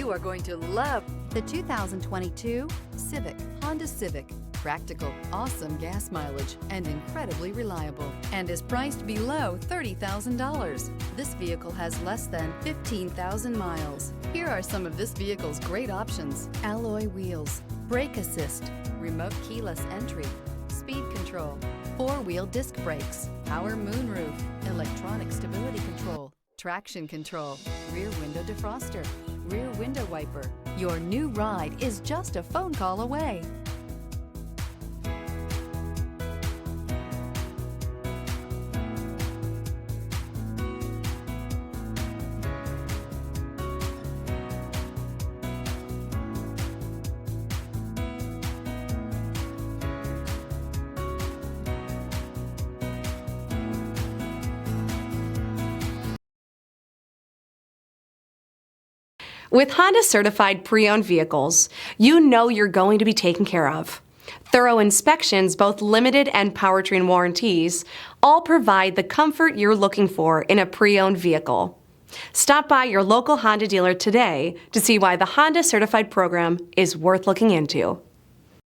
You are going to love The 2022 Civic, Honda Civic. Practical, awesome gas mileage, and incredibly reliable, and is priced below $30,000. This vehicle has less than 15,000 miles. Here are some of this vehicle's great options: alloy wheels, brake assist, remote keyless entry, speed control, four-wheel disc brakes, power moonroof, electronic stability control, traction control, rear window defroster, rear window wiper. Your new ride is just a phone call away. With Honda certified pre-owned vehicles, you know you're going to be taken care of. Thorough inspections, both limited and powertrain warranties, all provide the comfort you're looking for in a pre-owned vehicle. Stop by your local Honda dealer today to see why the Honda certified program is worth looking into.